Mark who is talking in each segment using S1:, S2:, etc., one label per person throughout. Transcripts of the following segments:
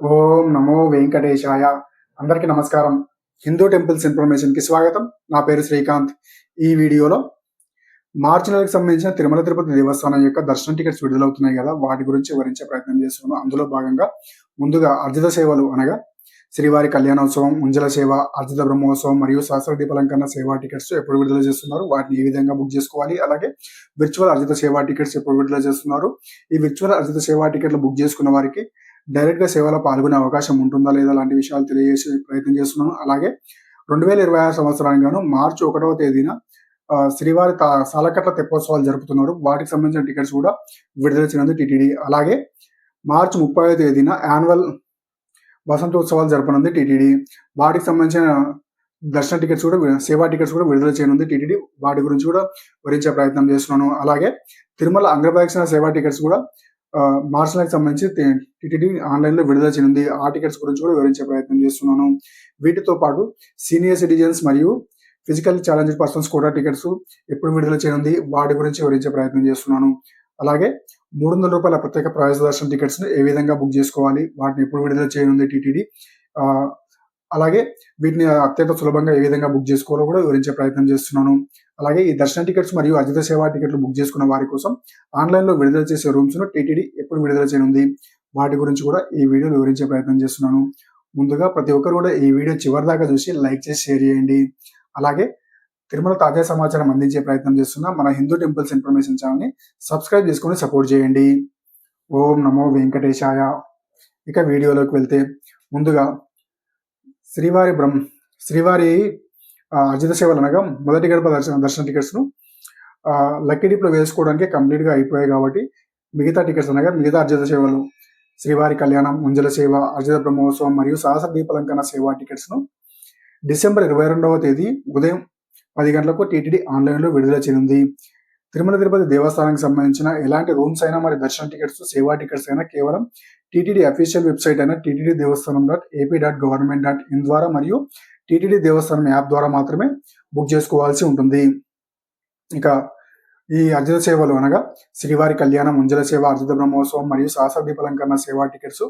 S1: ఓం నమో వెంకటేశాయ. అందరికీ నమస్కారం. హిందూ టెంపుల్స్ ఇన్ఫర్మేషన్‌కి స్వాగతం. నా పేరు శ్రీకాంత్. ఈ వీడియోలో మార్చి నెలకు సంబంధించిన తిరుమల తిరుపతి దేవస్థానం యొక్క దర్శనం టికెట్స్ విడుదలవుతున్నాయి కదా! వాటి గురించి వివరించే ప్రయత్నం చేస్తున్నాను. అందులో భాగంగా ముందుగా అర్జిత సేవలు అనగా శ్రీవారి కళ్యాణోత్సవం, ఉంజల సేవ, అర్జిత బ్రహ్మోత్సవం మరియు సహస్ర దీపాలంకరణ సేవా టికెట్స్ ఎప్పుడు విడుదల చేస్తున్నారు? వాటిని ఏ విధంగా బుక్ చేసుకోవాలి? అలాగే విర్చువల్ అర్జిత సేవా టికెట్స్ ఎప్పుడు విడుదల చేస్తున్నారు? ఈ విర్చువల్ అర్జిత సేవా టికెట్లు బుక్ చేసుకున్న వారికి డైరెక్ట్‌గా సేవలో పాల్గొనే అవకాశం ఉంటుందా? లేదా? లాంటి విషయాలు తెలియజేసే ప్రయత్నం చేస్తున్నాను. అలాగే 2026 సంవత్సరానికి గాను మార్చి 1వ తేదీన శ్రీవారి సాలకట్ల తెప్పోత్సవాలు జరుపుతున్నారు. వాటికి సంబంధించిన టికెట్స్ కూడా విడుదల చేయనుంది టీటీడీ. అలాగే మార్చి 30వ తేదీన యాన్యువల్ వసంతోత్సవాలు జరపనుంది టీటీడీ. వాటికి సంబంధించిన దర్శన టికెట్స్ కూడా సేవా టికెట్స్ కూడా విడుదల చేయనుంది టీటీడీ. వాటి గురించి కూడా వివరించే ప్రయత్నం చేస్తున్నాను. అలాగే తిరుమల అంగప్రదక్షిణ సేవా టికెట్స్ కూడా మార్చి నెలకు సంబంధించి టీటీడీ ఆన్లైన్‌లో విడుదల చేయనుంది. ఆ టికెట్స్ గురించి కూడా వివరించే ప్రయత్నం చేస్తున్నాను. వీటితో పాటు సీనియర్ సిటిజన్స్ మరియు ఫిజికల్లీ ఛాలెంజ్డ్ పర్సన్స్ కూడా టికెట్స్ ఎప్పుడు విడుదల చేయనుంది? వాటి గురించి వివరించే ప్రయత్నం చేస్తున్నాను. అలాగే రూ. 300 ప్రత్యేక ప్రవేశ దర్శన టికెట్స్‌ని ఏ విధంగా బుక్ చేసుకోవాలి? వాటిని ఎప్పుడు విడుదల చేయనుంది టీటీడీ? ఆహ్, అలాగే వీటిని అత్యంత సులభంగా ఏ విధంగా బుక్ చేసుకోవాలో కూడా వివరించే ప్రయత్నం చేస్తున్నాను. అలాగే ఈ దర్శన టికెట్స్ మరియు అర్జిత సేవా టికెట్లు బుక్ చేసుకున్న వారి కోసం ఆన్‌లైన్‌లో విడుదల చేసే రూమ్స్‌ను టీటీడీ ఎప్పుడు విడుదల చేయనుంది? వాటి గురించి కూడా ఈ వీడియోలో వివరించే ప్రయత్నం చేస్తున్నాను. ముందుగా ప్రతి ఒక్కరు కూడా ఈ వీడియో చివరిదాకా చూసి లైక్ చేసి షేర్ చేయండి. అలాగే తిరుమల తాజా సమాచారం అందించే ప్రయత్నం చేస్తున్న మన హిందూ టెంపుల్స్ ఇన్ఫర్మేషన్ ఛానల్‌ని సబ్స్క్రైబ్ చేసుకొని సపోర్ట్ చేయండి. ఓం నమో వెంకటేశాయ. ఇక వీడియోలోకి వెళ్తే ముందుగా శ్రీవారి శ్రీవారి అర్జిత సేవలు అనగా మొదటి గడప దర్శన టికెట్స్‌ను లక్కీ డిప్‌లో వేసుకోవడానికి కంప్లీట్‌గా అయిపోయాయి కాబట్టి మిగతా టికెట్స్ అనగా మిగతా అర్జిత సేవలు శ్రీవారి కళ్యాణం, ఉంజల సేవ, అర్జిత బ్రహ్మోత్సవం మరియు సహస్ర దీపాలంకరణ సేవా టికెట్స్‌ను డిసెంబర్ 22వ తేదీ ఉదయం 10 గంటలకు టీటీడీ ఆన్‌లైన్‌లో విడుదల చేయనుంది. తిరుమల తిరుపతి దేవస్థానానికి సంబంధించిన ఎలాంటి రూమ్స్ అయినా మరి దర్శన టికెట్స్, సేవా టికెట్స్ అయినా కేవలం టీటీడీ అఫీషియల్ వెబ్‌సైట్ అయిన ttddevastanam.ap.government.in ద్వారా మరియు టీటీడీ దేవస్థానం యాప్ ద్వారా మాత్రమే బుక్ చేసుకోవాల్సి ఉంటుంది. ఇక ఈ అర్జిత సేవలు అనగా శ్రీవారి కళ్యాణం, ఉంజల సేవ, అర్జిత బ్రహ్మోత్సవం మరియు సహస్ర దీపాలంకరణ సేవా టికెట్స్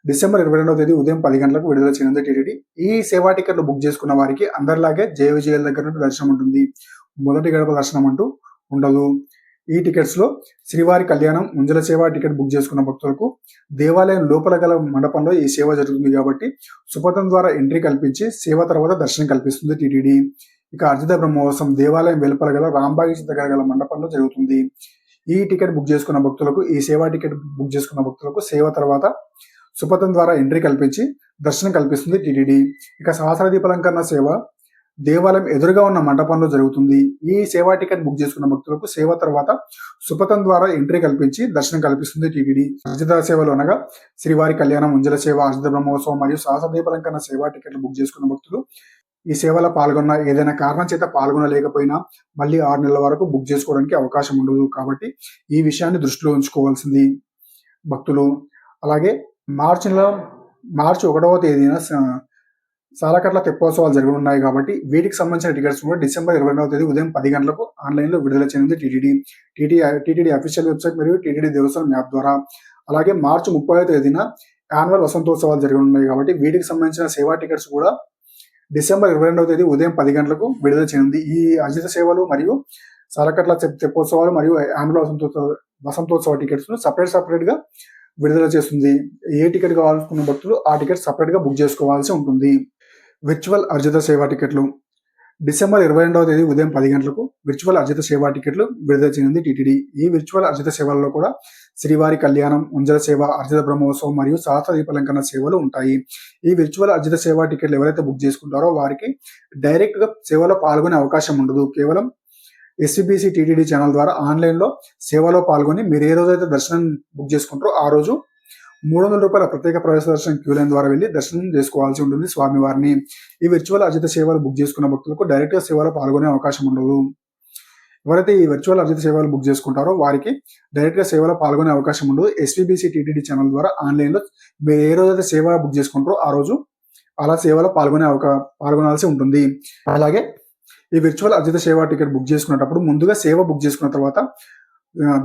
S1: డిసెంబర్ 22వ తేదీ ఉదయం 10 గంటలకు విడుదల చేయనుంది టీటీడీ. ఈ సేవా టికెట్లు బుక్ చేసుకున్న వారికి అందరిలాగే జయ విజయాల దగ్గర నుండి దర్శనం ఉంటుంది. మొదటి గడప దర్శనం అంటూ ఉండదు. ఈ టికెట్స్‌లో శ్రీవారి కళ్యాణం, ఉంజల సేవ టికెట్ బుక్ చేసుకున్న భక్తులకు దేవాలయం లోపల గల మండపంలో ఈ సేవ జరుగుతుంది కాబట్టి సుపథం ద్వారా ఎంట్రీ కల్పించి సేవ తర్వాత దర్శనం కల్పిస్తుంది టీటీడీ. ఇక అర్జిత బ్రహ్మోత్సవం దేవాలయం వెలుపల గల రాంబాగి దగ్గర గల మండపంలో జరుగుతుంది. ఈ టికెట్ బుక్ చేసుకున్న భక్తులకు, ఈ సేవా టికెట్ బుక్ చేసుకున్న భక్తులకు సేవ తర్వాత సుపథం ద్వారా ఎంట్రీ కల్పించి దర్శనం కల్పిస్తుంది టీటీడీ. ఇక సహస్ర దీపాలంకరణ సేవ దేవాలయం ఎదురుగా ఉన్న మండపంలో జరుగుతుంది. ఈ సేవా టికెట్ బుక్ చేసుకున్న భక్తులకు సేవ తర్వాత సుపథం ద్వారా ఎంట్రీ కల్పించి దర్శనం కల్పిస్తుంది టీటీడీ. అర్జిత సేవలు అనగా శ్రీవారి కళ్యాణం, ఉంజల సేవ, అర్జిత బ్రహ్మోత్సవం మరియు సహస్ర దీపాలంకరణ సేవా టికెట్లు బుక్ చేసుకున్న భక్తులు ఈ సేవలో పాల్గొన్న ఏదైనా కారణం చేత పాల్గొనలేకపోయినా మళ్ళీ 6 నెలల వరకు బుక్ చేసుకోవడానికి అవకాశం ఉండదు. కాబట్టి ఈ విషయాన్ని దృష్టిలో ఉంచుకోవాల్సింది భక్తులు. అలాగే మార్చి 1వ తేదీన సాలకట్ల తెప్పోత్సవాలు జరగనున్నాయి కాబట్టి వీటికి సంబంధించిన టికెట్స్ కూడా డిసెంబర్ 22వ తేదీ ఉదయం 10 గంటలకు ఆన్‌లైన్‌లో విడుదల చేయనుంది టీటీడీ అఫీషియల్ వెబ్‌సైట్ మరియు టీటీడీ దేవస్థానం యాప్ ద్వారా. అలాగే మార్చి 30వ తేదీన యాన్యువల్ వసంతోత్సవాలు జరగనున్నాయి కాబట్టి వీటికి సంబంధించిన సేవా టికెట్స్ కూడా డిసెంబర్ 22వ తేదీ ఉదయం 10 గంటలకు విడుదల చేయనుంది. ఈ అర్జిత సేవలు మరియు సాలకట్ల తెప్పోత్సవాలు మరియు యాన్యువల్ వసంతోత్సవ టికెట్స్‌ను సెపరేట్‌గా విడుదల చేస్తుంది. ఏ టికెట్ కావాలనుకున్న భక్తులు ఆ టికెట్ సెపరేట్‌గా బుక్ చేసుకోవాల్సి ఉంటుంది. విర్చువల్ అర్జిత సేవా టికెట్లు డిసెంబర్ 22వ తేదీ ఉదయం 10 గంటలకు విర్చువల్ అర్జిత సేవా టికెట్లు విడుదల చేయనుంది టీటీడీ. ఈ విర్చువల్ అర్జిత సేవలలో కూడా శ్రీవారి కళ్యాణం, ఉంజల సేవ, అర్జిత బ్రహ్మోత్సవం మరియు సహస్ర దీపాలంకరణ సేవలు ఉంటాయి. ఈ విర్చువల్ అర్జిత సేవా టికెట్లు ఎవరైతే బుక్ చేసుకుంటారో వారికి డైరెక్ట్‌గా సేవలో పాల్గొనే అవకాశం ఉండదు. కేవలం ఎస్‌వీబీసీ టీటీడీ ఛానల్ ద్వారా ఆన్‌లైన్‌లో సేవలో పాల్గొని మీరు ఏ రోజైతే దర్శనం బుక్ చేసుకుంటారో ఆ రోజు రూ. 300 ప్రత్యేక ప్రవేశ దర్శనం క్యూ లైన్ ద్వారా వెళ్లి దర్శనం చేసుకోవాల్సి ఉంటుంది స్వామివారిని. ఈ విర్చువల్ అర్జిత సేవలు బుక్ చేసుకున్న భక్తులకు డైరెక్ట్‌గా సేవలో పాల్గొనే అవకాశం ఉండదు. ఎవరైతే ఈ విర్చువల్ అర్జిత సేవలు బుక్ చేసుకుంటారో వారికి డైరెక్ట్‌గా సేవలో పాల్గొనే అవకాశం ఉండదు. ఎస్‌వీబీసీ టీటీడీ ఛానల్ ద్వారా ఆన్‌లైన్‌లో మీరు ఏ రోజైతే సేవ బుక్ చేసుకుంటారో ఆ రోజు అలా సేవలో పాల్గొనాల్సి ఉంటుంది. అలాగే ఈ విర్చువల్ అర్జిత సేవా టికెట్ బుక్ చేసుకునేటప్పుడు ముందుగా సేవ బుక్ చేసుకున్న తర్వాత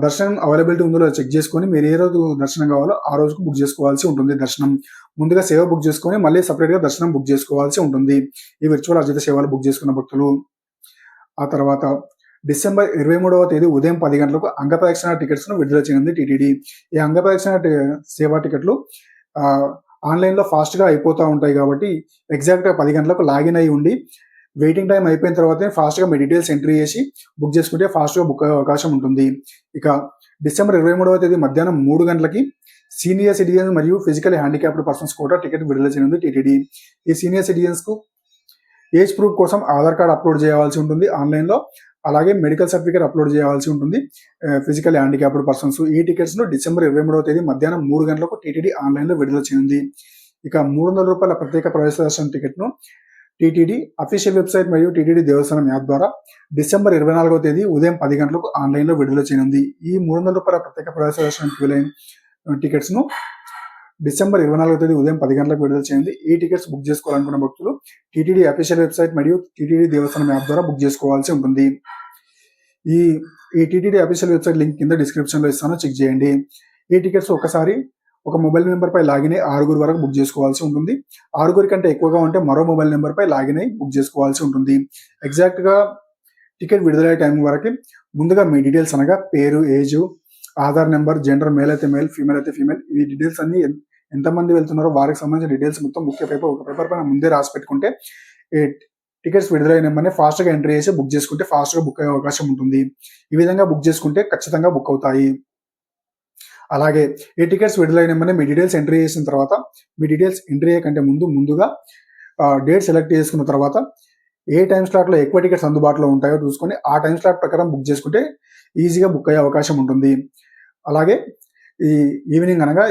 S1: దర్శనం అవైలబిలిటీ ఉందో లేదో చెక్ చేసుకొని మీరు ఏ రోజు దర్శనం కావాలో ఆ రోజుకు బుక్ చేసుకోవాల్సి ఉంటుంది. దర్శనం ముందుగా సేవ బుక్ చేసుకొని మళ్ళీ సపరేట్గా దర్శనం బుక్ చేసుకోవాల్సి ఉంటుంది ఈ విర్చువల్ అర్జిత సేవలు బుక్ చేసుకున్న భక్తులు. ఆ తర్వాత డిసెంబర్ 23వ తేదీ ఉదయం 10 గంటలకు అంగప్రదక్షిణ టికెట్స్ను విడుదల చేయనుంది టీటీడీ. ఈ అంగప్రదక్షిణ సేవా టికెట్లు ఆన్లైన్లో ఫాస్ట్గా అయిపోతూ ఉంటాయి కాబట్టి ఎగ్జాక్ట్గా 10 గంటలకు లాగిన్ అయి ఉండి వెయిటింగ్ టైం అయిపోయిన తర్వాతే ఫాస్ట్గా మీ డీటెయిల్స్ ఎంట్రీ చేసి బుక్ చేసుకుంటే ఫాస్ట్గా బుక్ అయ్యే అవకాశం ఉంటుంది. ఇక డిసెంబర్ 23వ తేదీ మధ్యాహ్నం 3 గంటలకి సీనియర్ సిటిజన్స్ మరియు ఫిజికల్ హ్యాండిక్యాప్డ్ పర్సన్స్ కూడా టికెట్ విడుదల చేయనుంది టీటీడీ. ఈ సీనియర్ సిటిజన్స్కు ఏజ్ ప్రూఫ్ కోసం ఆధార్ కార్డ్ అప్లోడ్ చేయాల్సి ఉంటుంది ఆన్లైన్లో, అలాగే మెడికల్ సర్టిఫికేట్ అప్లోడ్ చేయాల్సి ఉంటుంది ఫిజికల్ హ్యాండిక్యాప్డ్ పర్సన్స్. ఈ టికెట్స్ను డిసెంబర్ 23వ తేదీ మధ్యాహ్నం 3 గంటలకు టీటీడీ ఆన్లైన్లో విడుదల చేయనుంది. ఇక ₹300 ప్రత్యేక ప్రవేశ దర్శనం టికెట్ను టీటీడీ అఫీషియల్ వెబ్సైట్ మరియు టీటీడీ దేవస్థానం యాప్ ద్వారా డిసెంబర్ 24వ తేదీ ఉదయం 10 గంటలకు ఆన్లైన్లో విడుదల చేయనుంది. ఈ ₹300 ప్రత్యేక ప్రవేశ దర్శనం టికెట్స్ను డిసెంబర్ 24వ తేదీ ఉదయం 10 గంటలకు విడుదల చేయండి. ఈ టికెట్స్ బుక్ చేసుకోవాలనుకున్న భక్తులు టీటీడీ అఫీషియల్ వెబ్సైట్ మరియు టీటీడీ దేవస్థానం యాప్ ద్వారా బుక్ చేసుకోవాల్సి ఉంటుంది. ఈ టీటీడీ అఫీషియల్ వెబ్సైట్ లింక్ కింద డిస్క్రిప్షన్లో ఇస్తాను, చెక్ చేయండి. ఈ టికెట్స్ ఒకసారి ఒక మొబైల్ నెంబర్పై లాగిన్ అయ్యి 6 వరకు బుక్ చేసుకోవాల్సి ఉంటుంది. 6 కంటే ఎక్కువగా ఉంటే మరో మొబైల్ నెంబర్పై లాగిన్ అయ్యి బుక్ చేసుకోవాల్సి ఉంటుంది. ఎగ్జాక్ట్గా టికెట్ విడుదలయ్యే టైం వరకు ముందుగా మీ డీటెయిల్స్ అనగా పేరు, age, Aadhaar number, gender, male అయితే మేల్, ఫీమేల్ అయితే ఫీమేల్, ఈ డీటెయిల్స్ అన్ని ఎంతమంది వెళ్తున్నారో వారికి సంబంధించిన డీటెయిల్స్ మొత్తం ఒక పేపర్ పైన ముందే రాసి పెట్టుకుంటే టికెట్స్ విడుదలైన ఫాస్ట్గా ఎంట్రీ చేసి బుక్ చేసుకుంటే ఫాస్ట్గా బుక్ అయ్యే అవకాశం ఉంటుంది. ఈ విధంగా బుక్ చేసుకుంటే ఖచ్చితంగా బుక్ అవుతాయి. అలాగే ఈ టికెట్స్ విడుదలైన మీ డీటెయిల్స్ ఎంట్రీ చేసిన తర్వాత మీ డీటెయిల్స్ ఎంట్రీ అయ్యే ముందుగా డేట్ సెలెక్ట్ చేసుకున్న తర్వాత ఏ టైం స్లాట్లో ఎక్కువ టికెట్స్ అందుబాటులో ఉంటాయో చూసుకొని ఆ టైం స్లాట్ ప్రకారం బుక్ చేసుకుంటే ఈజీగా బుక్ అయ్యే అవకాశం ఉంటుంది. అలాగే ఈ ఈవినింగ్ అనగా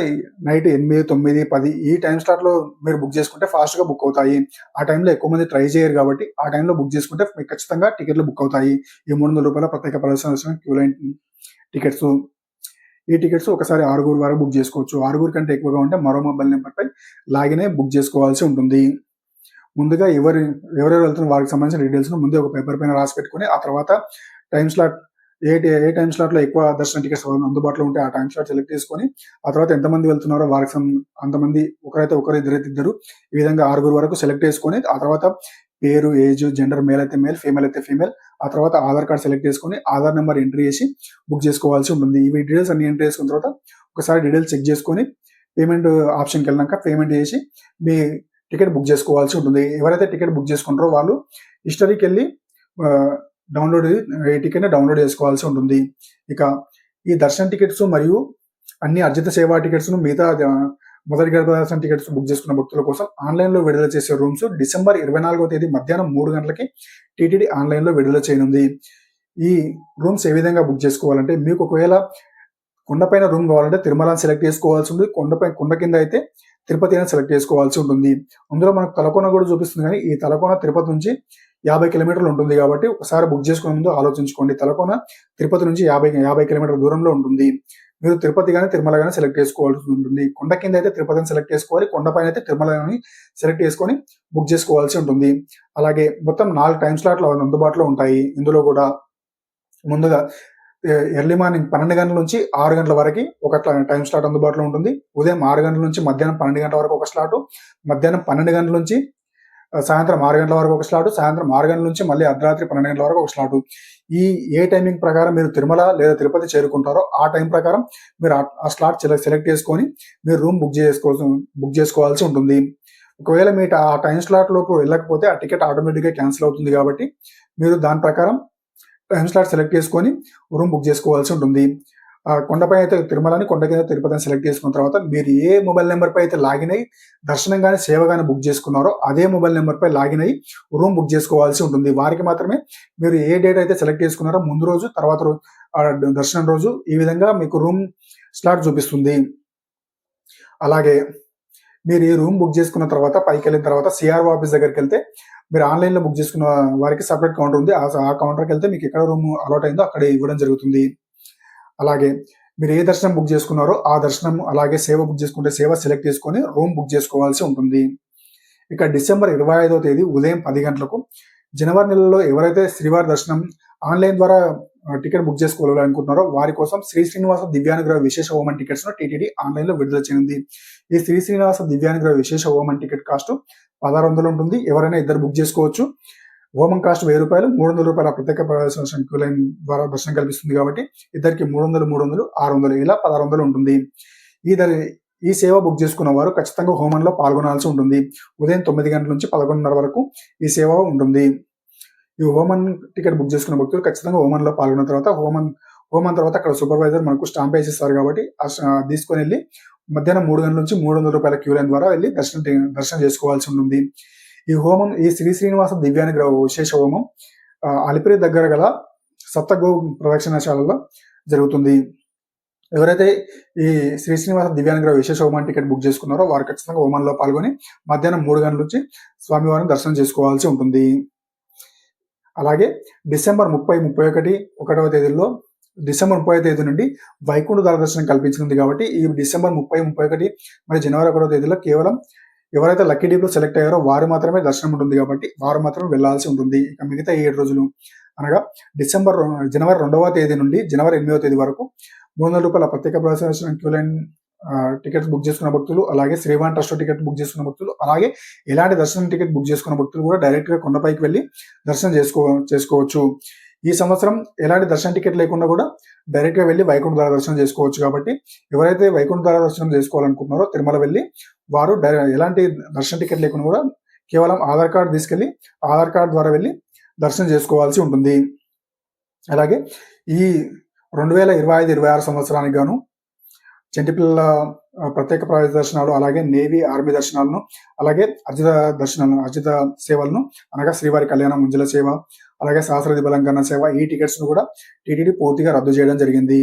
S1: నైట్ 8, 9, 10 ఈ టైం స్లాట్లో మీరు బుక్ చేసుకుంటే ఫాస్ట్గా బుక్ అవుతాయి. ఆ టైంలో ఎక్కువ మంది ట్రై చేయరు కాబట్టి ఆ టైంలో బుక్ చేసుకుంటే మీకు ఖచ్చితంగా టికెట్లు బుక్ అవుతాయి. ఈ ₹300 ప్రత్యేక ప్రదర్శన క్యూలైన్ టికెట్స్. ఈ టికెట్స్ ఒకసారి 6 వరకు బుక్ చేసుకోవచ్చు. 6 కంటే ఎక్కువగా ఉంటే మరో మొబైల్ నెంబర్పై లాగిన్ అయ్యి బుక్ చేసుకోవాల్సి ఉంటుంది. ముందుగా ఎవరెవరు వెళ్తున్న వారికి సంబంధించిన డీటెయిల్స్ను ముందే ఒక పేపర్ పైన రాసి పెట్టుకుని ఆ తర్వాత టైం స్లాట్ ఏ టైం స్లాట్లో ఎక్కువ దర్శన టికెట్స్ అందుబాటులో ఉంటే ఆ టైం స్లాట్ సెలెక్ట్ చేసుకొని ఆ తర్వాత ఎంతమంది వెళ్తున్నారో వారికి అంతమంది ఒకరైతే ఒకరు, ఇద్దరైతే ఇద్దరు, ఈ విధంగా 6 వరకు సెలెక్ట్ చేసుకొని ఆ తర్వాత పేరు, ఏజ్, జెండర్, మేల్ అయితే మేల్, ఫీమేల్ అయితే ఫీమేల్, ఆ తర్వాత ఆధార్ కార్డ్ సెలెక్ట్ చేసుకొని ఆధార్ నెంబర్ ఎంట్రీ చేసి బుక్ చేసుకోవాల్సి ఉంటుంది. ఇవి డీటెయిల్స్ అన్ని ఎంట్రీ చేసుకున్న తర్వాత ఒకసారి డీటెయిల్స్ చెక్ చేసుకొని పేమెంట్ ఆప్షన్కి వెళ్ళాక పేమెంట్ చేసి మీ టికెట్ బుక్ చేసుకోవాల్సి ఉంటుంది. ఎవరైతే టికెట్ బుక్ చేసుకుంటారో వాళ్ళు హిస్టరీకి వెళ్ళి ఈ టికెట్ని డౌన్లోడ్ చేసుకోవాల్సి ఉంటుంది. ఇక ఈ దర్శన టికెట్స్ మరియు అన్ని అర్జిత సేవా టికెట్స్ను మిగతా మొదటి గర్భ దర్శన టికెట్స్ బుక్ చేసుకున్న భక్తుల కోసం ఆన్లైన్లో విడుదల చేసే రూమ్స్ డిసెంబర్ 24వ తేదీ మధ్యాహ్నం 3 గంటలకి టీటీడీ ఆన్లైన్లో విడుదల చేయనుంది. ఈ రూమ్స్ ఏ విధంగా బుక్ చేసుకోవాలంటే మీకు ఒకవేళ కొండపైన రూమ్ కావాలంటే తిరుమలని సెలెక్ట్ చేసుకోవాల్సి ఉంటుంది. కొండ కింద అయితే తిరుపతి అని సెలెక్ట్ చేసుకోవాల్సి ఉంటుంది. అందులో మనకు తలకోన కూడా చూపిస్తుంది, కానీ ఈ తలకోన తిరుపతి నుంచి 50 కిలోమీటర్లు ఉంటుంది కాబట్టి ఒకసారి బుక్ చేసుకునే ముందు ఆలోచించుకోండి. తలకోన తిరుపతి నుంచి 50 కిలోమీటర్ల దూరంలో ఉంటుంది. మీరు తిరుపతి కానీ తిరుమల కానీ సెలెక్ట్ చేసుకోవాల్సి ఉంటుంది. కొండ కింద అయితే తిరుపతిని సెలెక్ట్ చేసుకోవాలి, కొండపైన అయితే తిరుమలని సెలెక్ట్ చేసుకొని బుక్ చేసుకోవాల్సి ఉంటుంది. అలాగే మొత్తం 4 టైం స్లాట్లు అందుబాటులో ఉంటాయి. ఇందులో కూడా ముందుగా ఎర్లీ మార్నింగ్ 12 గంటల నుంచి 6 గంటల వరకు ఒక టైం స్లాట్ అందుబాటులో ఉంటుంది. ఉదయం 6 గంటల నుంచి మధ్యాహ్నం 12 గంటల వరకు ఒక స్లాటు, మధ్యాహ్నం 12 గంటల నుంచి సాయంత్రం 6 గంటల వరకు ఒక స్లాటు, సాయంత్రం 6 గంటల నుంచి మళ్ళీ అర్ధరాత్రి 12 గంటల వరకు ఒక స్లాటు. ఏ టైమింగ్ ప్రకారం మీరు తిరుమల లేదా తిరుపతి చేరుకుంటారో ఆ టైం ప్రకారం మీరు ఆ స్లాట్ సెలెక్ట్ చేసుకొని మీరు రూమ్ బుక్ చేసుకోవాల్సి ఉంటుంది. ఒకవేళ మీరు ఆ టైం స్లాట్ లోపు వెళ్ళకపోతే ఆ టికెట్ ఆటోమేటిక్గా క్యాన్సిల్ అవుతుంది కాబట్టి మీరు దాని ప్రకారం టైం స్లాట్ సెలెక్ట్ చేసుకొని రూమ్ బుక్ చేసుకోవాల్సి ఉంటుంది. కొండపై అయితే తిరుమలని, కొండ కింద తిరుపతిని సెలెక్ట్ చేసుకున్న తర్వాత మీరు ఏ మొబైల్ నెంబర్పై అయితే లాగిన్ అయ్యి దర్శనం కానీ సేవ కానీ బుక్ చేసుకున్నారో అదే మొబైల్ నెంబర్పై లాగిన్ అయ్యి రూమ్ బుక్ చేసుకోవాల్సి ఉంటుంది. వారికి మాత్రమే మీరు ఏ డేట్ అయితే సెలెక్ట్ చేసుకున్నారో ముందు రోజు, తర్వాత రోజు, దర్శనం రోజు ఈ విధంగా మీకు రూమ్ స్లాట్ చూపిస్తుంది. అలాగే మీరు ఈ రూమ్ బుక్ చేసుకున్న తర్వాత పైకి వెళ్ళిన తర్వాత సిఆర్ఓ ఆఫీస్ దగ్గరికి వెళ్తే మీరు ఆన్లైన్లో బుక్ చేసుకున్న వారికి సపరేట్ కౌంటర్ ఉంది. ఆ కౌంటర్కి వెళ్తే మీకు ఎక్కడ రూమ్ అలాట్ అయిందో అక్కడే ఇవ్వడం జరుగుతుంది. అలాగే మీరు ఏ దర్శనం బుక్ చేసుకున్నారో ఆ దర్శనం, అలాగే సేవ బుక్ చేసుకుంటే సేవ సెలెక్ట్ చేసుకొని రూమ్ బుక్ చేసుకోవాల్సి ఉంటుంది. ఇక డిసెంబర్ 25వ తేదీ ఉదయం 10 గంటలకు జనవరి నెలలో ఎవరైతే శ్రీవారి దర్శనం ఆన్లైన్ ద్వారా టికెట్ బుక్ చేసుకోవాలనుకుంటున్నారో వారి కోసం శ్రీ శ్రీనివాస దివ్యానుగ్రహ విశేష హోమం టికెట్స్ ను టీటీడీ ఆన్లైన్ లో విడుదల చేయనుంది. ఈ శ్రీ శ్రీనివాస దివ్యానుగ్రహ విశేష హోమం టికెట్ కాస్ట్ 1600 ఉంటుంది. ఎవరైనా ఇద్దరు బుక్ చేసుకోవచ్చు. హోమం కాస్ట్ 1000 రూపాయలు, 300 రూపాయల ప్రత్యేక ప్రవేశ క్యూ లైన్ ద్వారా దర్శనం కల్పిస్తుంది కాబట్టి ఇద్దరికి 300, 300, 600 ఇలా 1600 ఉంటుంది. ఈ సేవ బుక్ చేసుకున్న వారు ఖచ్చితంగా హోమంలో పాల్గొనాల్సి ఉంటుంది. ఉదయం 9 గంటల నుంచి 11:30 వరకు ఈ సేవ ఉంటుంది. ఈ హోమం టికెట్ బుక్ చేసుకున్న భక్తులు ఖచ్చితంగా హోమంలో పాల్గొన్న తర్వాత హోమం తర్వాత అక్కడ సూపర్వైజర్ మనకు స్టాంప్ వేసిస్తారు కాబట్టి తీసుకొని వెళ్ళి మధ్యాహ్నం 3 గంటల నుంచి 300 రూపాయల క్యూ లైన్ ద్వారా వెళ్ళి దర్శనం చేసుకోవాల్సి ఉంటుంది. ఈ శ్రీ శ్రీనివాస దివ్యానుగ్రహ విశేష హోమం అలిపిరి దగ్గర గల సప్తగో ప్రదక్షిణశాలలో జరుగుతుంది. ఎవరైతే ఈ శ్రీ శ్రీనివాస దివ్యానుగ్రహ విశేష హోమం టికెట్ బుక్ చేసుకున్నారో వారు ఖచ్చితంగా హోమంలో పాల్గొని మధ్యాహ్నం 3 గంటల నుంచి స్వామివారిని దర్శనం చేసుకోవాల్సి ఉంటుంది. అలాగే డిసెంబర్ 30, 31, 1వ తేదీల్లో డిసెంబర్ 30వ తేదీ నుండి వైకుంఠ ద్వార దర్శనం కల్పించింది కాబట్టి ఈ డిసెంబర్ 30, 31 మరి జనవరి 1వ తేదీలో కేవలం ఎవరైతే లక్కీ డీప్ లో సెలెక్ట్ అయ్యారో వారు మాత్రమే దర్శనం ఉంటుంది కాబట్టి వారు మాత్రమే వెళ్లాల్సి ఉంటుంది. ఇక మిగతా 7 రోజులు అనగా జనవరి 2వ తేదీ నుండి జనవరి 8వ తేదీ వరకు 300 రూపాయల ప్రత్యేక ప్రవేశ క్యూ లైన్ టికెట్స్ బుక్ చేసుకున్న భక్తులు, అలాగే శ్రీవాన్ ట్రస్ట్ టికెట్ బుక్ చేసుకున్న భక్తులు, అలాగే ఎలాంటి దర్శనం టికెట్ బుక్ చేసుకున్న భక్తులు కూడా డైరెక్ట్ గా కొండపైకి వెళ్లి దర్శనం చేసుకోవచ్చు. ఈ సంవత్సరం ఎలాంటి దర్శన టికెట్ లేకుండా కూడా డైరెక్ట్ గా వెళ్లి వైకుంఠ ద్వార దర్శనం చేసుకోవచ్చు. కాబట్టి ఎవరైతే వైకుంఠ ద్వార దర్శనం చేసుకోవాలనుకుంటున్నారో తిరుమల వెళ్లి వారు ఎలాంటి దర్శన టికెట్ లేకుండా కూడా కేవలం ఆధార్ కార్డు తీసుకెళ్లి ఆధార్ కార్డు ద్వారా వెళ్లి దర్శనం చేసుకోవాల్సి ఉంటుంది. అలాగే ఈ 2025-26 సంవత్సరానికి గాను చంటిపిల్లల ప్రత్యేక ప్రవేశ దర్శనాలు, అలాగే నేవీ ఆర్మీ దర్శనాలను, అలాగే అర్జిత సేవలను అనగా శ్రీవారి కళ్యాణం ముంజల సేవ, అలాగే సహస్రదీప అలంకరణ సేవ ఈ టికెట్స్ ను కూడా టీటీడీ పూర్తిగా రద్దు చేయడం జరిగింది.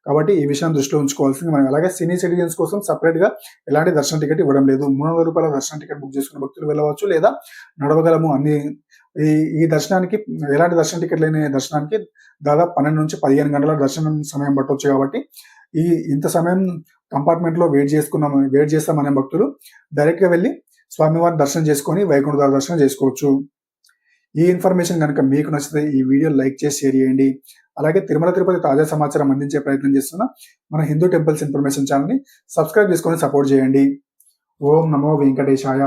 S1: కాబట్టి ఈ విషయం దృష్టిలో ఉంచుకోవాల్సింది మనం. అలాగే సీనియర్ సిటిజన్స్ కోసం సపరేట్ గా ఎలాంటి దర్శన టికెట్ ఇవ్వడం లేదు. 300 రూపాయల దర్శన టికెట్ బుక్ చేసుకున్న భక్తులు వెళ్ళవచ్చు, లేదా నడవగలము ఈ దర్శనానికి ఎలాంటి దర్శన టికెట్ లేని దర్శనానికి దాదాపు 12 నుంచి 15 గంటల దర్శనం సమయం పట్టవచ్చు. కాబట్టి ఇంత సమయం కంపార్ట్మెంట్ లో వెయిట్ చేస్తామనే భక్తులు డైరెక్ట్ గా వెళ్ళి స్వామివారిని దర్శనం చేసుకొని వైకుంఠ ద్వార దర్శనం చేసుకోవచ్చు. ఈ ఇన్ఫర్మేషన్ కనుక మీకు నచ్చితే ఈ వీడియో లైక్ చేసి షేర్ చేయండి. అలాగే తిరుమల తిరుపతి తాజా సమాచారం అందించే ప్రయత్నం చేస్తున్న మన హిందూ టెంపుల్స్ ఇన్ఫర్మేషన్ ఛానల్ ని సబ్స్క్రైబ్ చేసుకొని సపోర్ట్ చేయండి. ఓం నమో వెంకటేశాయ.